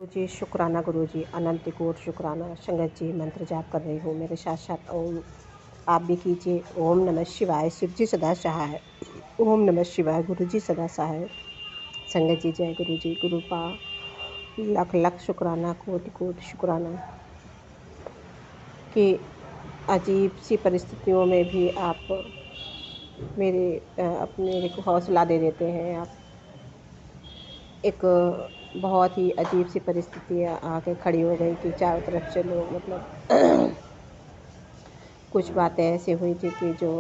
जी शुक्राना गुरुजी, अनंत कोटि शुक्राना। संगत जी मंत्र जाप कर रही हूँ, मेरे साथ साथ ओम आप भी कीजिए। ओम नमः शिवाय, शिव जी सदा सहाय। ओम नमः शिवाय, गुरु जी सदा सहाय। संगत जी जय गुरु जी, गुरुपा लख लख शुक्राना, कोटि कोटि शुक्राना कि अजीब सी परिस्थितियों में भी आप मेरे को हौसला दे देते हैं। आप एक बहुत ही अजीब सी परिस्थिति आके खड़ी हो गई कि चारों तरफ से लोग मतलब कुछ बातें ऐसी हुई थी कि जो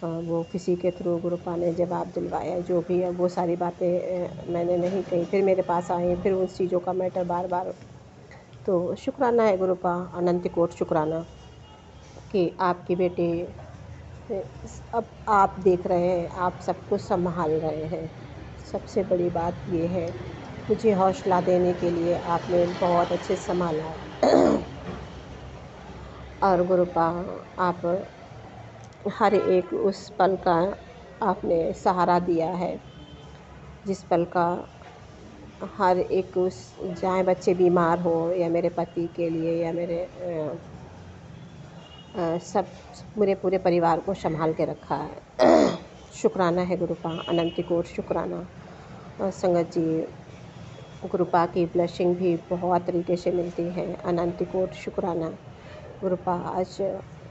वो किसी के थ्रू गुरुपा ने जवाब दिलवाया, जो भी है वो सारी बातें मैंने नहीं कही, फिर मेरे पास आई, फिर उन चीज़ों का मैटर बार बार। तो शुक्राना है गुरुपा, अनंत कोटि शुक्राना कि आपकी बेटी अब आप देख रहे हैं, आप सब कुछ संभाल रहे हैं। सबसे बड़ी बात ये है, मुझे हौसला देने के लिए आपने बहुत अच्छे से संभाला है। और गुरुपा आप हर एक उस पल का आपने सहारा दिया है, जिस पल का हर एक उस, चाहे बच्चे बीमार हो या मेरे पति के लिए या मेरे सब मेरे पूरे परिवार को संभाल के रखा है। शुक्राना है गुरुपा, अनंत कोटि शुक्राना। और संगत जी गुरुपा की ब्लेसिंग भी बहुत तरीके से मिलती है, अनंत कोटि शुक्राना। गुरुपा आज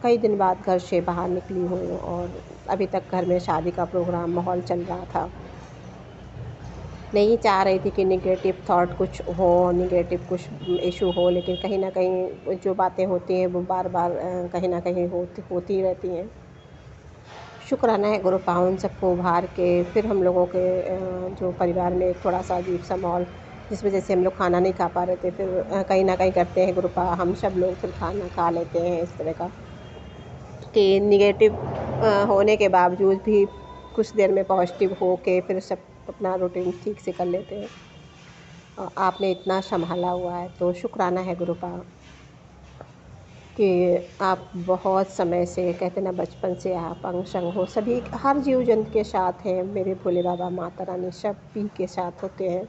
कई दिन बाद घर से बाहर निकली हूँ और अभी तक घर में शादी का प्रोग्राम माहौल चल रहा था। नहीं चाह रही थी कि निगेटिव थॉट कुछ हो, निगेटिव कुछ इशू हो, लेकिन कहीं ना कहीं जो बातें होती हैं वो बार बार कहीं ना कहीं होती रहती हैं। शुक्राना है गुरुपा उन सबको उभार के फिर हम लोगों के जो परिवार में थोड़ा सा अजीब सा माहौल, जिस वजह से हम लोग खाना नहीं खा पा रहे थे, फिर कहीं ना कहीं करते हैं गुरुपा, हम सब लोग फिर खाना खा लेते हैं इस तरह का कि निगेटिव होने के बावजूद भी कुछ देर में पॉजिटिव हो के फिर सब अपना रूटीन ठीक से कर लेते हैं। आपने इतना संभाला हुआ है, तो शुक्राना है गुरुपा कि आप बहुत समय से, कहते ना बचपन से आप अंग संग हो, सभी हर जीव जंतु के साथ हैं। मेरे भोले बाबा माता रानी सभी के साथ होते हैं।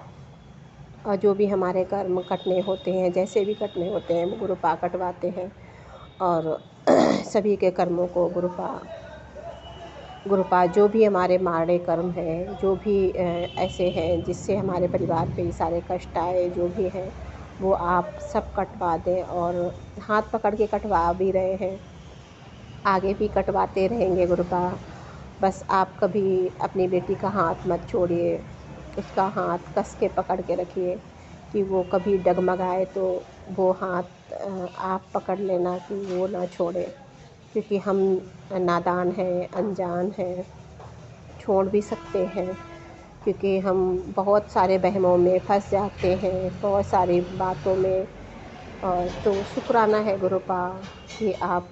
और जो भी हमारे कर्म कटने होते हैं, जैसे भी कटने होते हैं, गुरुपा कटवाते हैं। और सभी के कर्मों को गुरुपा जो भी हमारे माड़े कर्म हैं, जो भी ऐसे हैं जिससे हमारे परिवार पे ये सारे कष्ट आए, जो भी हैं वो आप सब कटवा दें। और हाथ पकड़ के कटवा भी रहे हैं, आगे भी कटवाते रहेंगे गुरुपा। बस आप कभी अपनी बेटी का हाथ मत छोड़िए, उसका हाथ कस के पकड़ के रखिए कि वो कभी डगमगाए तो वो हाथ आप पकड़ लेना कि वो ना छोड़े, क्योंकि हम नादान हैं, अनजान हैं, छोड़ भी सकते हैं, क्योंकि हम बहुत सारे वहमों में फंस जाते हैं, बहुत सारी बातों में। और तो शुक्राना है गुरुपा कि आप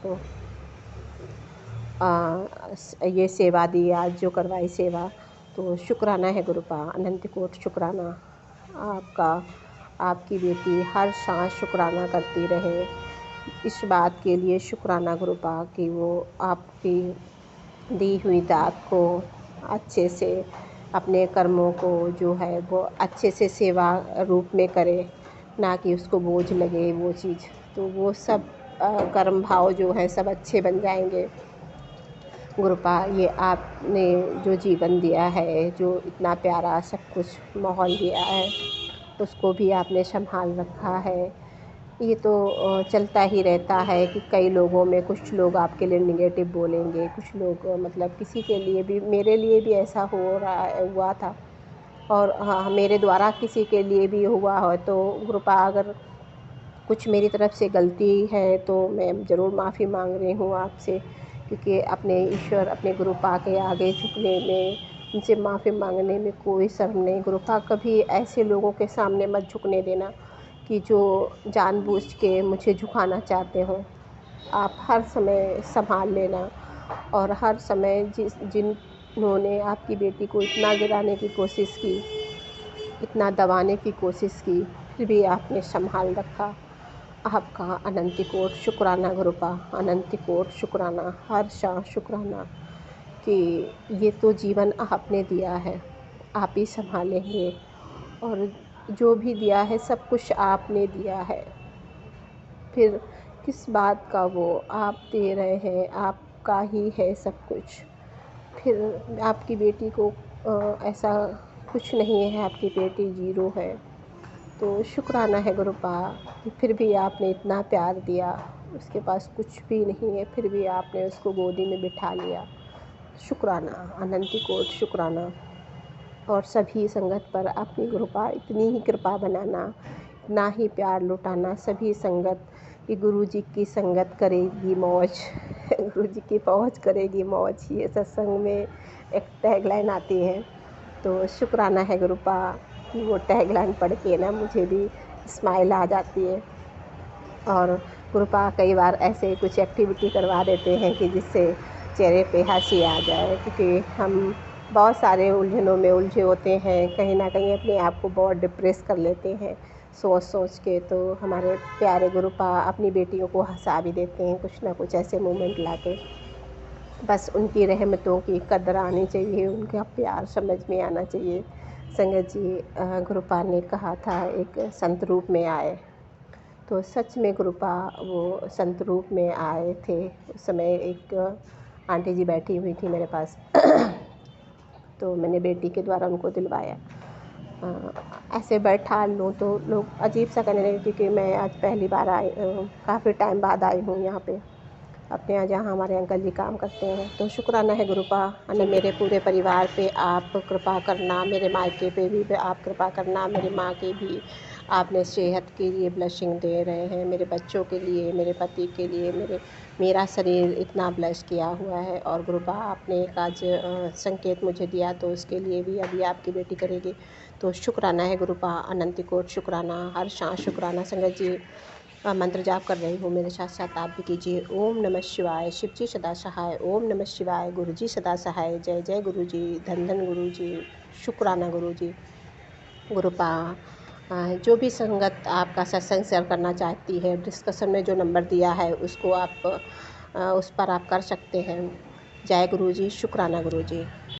ये सेवा दी, आज जो करवाई सेवा, तो शुक्राना है गुरुपा, अनंत कोटि शुक्राना। आपका आपकी बेटी हर सांस शुक्राना करती रहे। इस बात के लिए शुक्राना गुरुपा कि वो आपकी दी हुई दात को अच्छे से, अपने कर्मों को जो है वो अच्छे से सेवा रूप में करे, ना कि उसको बोझ लगे वो चीज़। तो वो सब कर्म भाव जो है सब अच्छे बन जाएंगे गुरुपा। ये आपने जो जीवन दिया है, जो इतना प्यारा सब कुछ माहौल दिया है, उसको भी आपने संभाल रखा है। ये तो चलता ही रहता है कि कई लोगों में कुछ लोग आपके लिए निगेटिव बोलेंगे, कुछ लोग मतलब किसी के लिए भी, मेरे लिए भी ऐसा हुआ था। और हाँ, मेरे द्वारा किसी के लिए भी हुआ हो तो गुरुपा अगर कुछ मेरी तरफ से गलती है तो मैं ज़रूर माफ़ी मांग रही हूँ आपसे, क्योंकि अपने ईश्वर, अपने गुरुपा के आगे झुकने में, उनसे माफ़ी मांगने में कोई शर्म नहीं। गुरुपा कभी ऐसे लोगों के सामने मत झुकने देना कि जो जानबूझ के मुझे झुकाना चाहते हो। आप हर समय संभाल लेना। और हर समय जिन्होंने आपकी बेटी को इतना गिराने की कोशिश की, इतना दबाने की कोशिश की, फिर भी आपने संभाल रखा। आपका अनंत कोटि शुक्राना गुरुपा, अनंत कोटि शुक्राना, हर सांस शुक्राना कि ये तो जीवन आपने दिया है, आप ही संभालेंगे। और जो भी दिया है सब कुछ आपने दिया है, फिर किस बात का वो आप दे रहे हैं, आपका ही है सब कुछ। फिर आपकी बेटी को ऐसा कुछ नहीं है, आपकी बेटी ज़ीरो है। तो शुक्राना है गुरुपा कि फिर भी आपने इतना प्यार दिया, उसके पास कुछ भी नहीं है, फिर भी आपने उसको गोदी में बिठा लिया। शुक्राना, अनंत कोटि शुक्राना। और सभी संगत पर अपनी कृपा, इतनी ही कृपा बनाना, इतना ही प्यार लुटाना। सभी संगत कि गुरु जी की संगत करेगी मौज गुरु जी की पहुँच करेगी मौज, ये सत्संग में एक टैगलाइन आती है। तो शुक्राना है गुरुपा कि वो टैगलाइन पढ़ के ना मुझे भी स्माइल आ जाती है। और गुरुपा कई बार ऐसे कुछ एक्टिविटी करवा देते हैं कि जिससे चेहरे पे हंसी आ जाए, क्योंकि हम बहुत सारे उलझनों में उलझे होते हैं, कहीं ना कहीं अपने आप को बहुत डिप्रेस कर लेते हैं सोच सोच के। तो हमारे प्यारे गुरुपा अपनी बेटियों को हंसा भी देते हैं कुछ ना कुछ ऐसे मोमेंट लाके। बस उनकी रहमतों की कदर आनी चाहिए, उनका प्यार समझ में आना चाहिए। संगत जी, गुरुपा ने कहा था एक संत रूप में आए, तो सच में गुरुपा वो संत रूप में आए थे। उस समय एक आंटी जी बैठी हुई थी मेरे पास तो मैंने बेटी के द्वारा उनको दिलवाया। ऐसे बैठा लूँ तो लोग अजीब सा कहने लगे, क्योंकि मैं आज पहली बार आई, काफ़ी टाइम बाद आई हूँ यहाँ पे अपने यहाँ जहाँ हमारे अंकल जी काम करते हैं। तो शुक्राना है गुरुपा, मेरे पूरे परिवार पे आप कृपा करना, मेरे मायके पे भी आप कृपा करना, मेरी माँ की भी आपने सेहत के लिए ब्लेसिंग दे रहे हैं, मेरे बच्चों के लिए, मेरे पति के लिए, मेरा शरीर इतना ब्लेस किया हुआ है। और गुरुपा आपने एक आज संकेत मुझे दिया, तो उसके लिए भी अभी आपकी बेटी करेगी। तो शुक्राना है गुरुपा, अनंत कोटि शुक्राना, हर सांस शुक्राना। संगत जी, मंत्र जाप कर रही हूँ, मेरे साथ साथ आप भी कीजिए। ओम नमः शिवाय, शिव जी सदा सहाय। ओम नमः शिवाय, गुरु जी सदा सहाय। जय जय गुरु जी, धन धन गुरु जी, शुक्राना गुरु जी। गुरुपा, जो भी संगत आपका सत्संग शेयर करना चाहती है, डिस्कशन में जो नंबर दिया है उसको आप उस पर आप कर सकते हैं। जय गुरु जी, शुक्राना गुरु जी।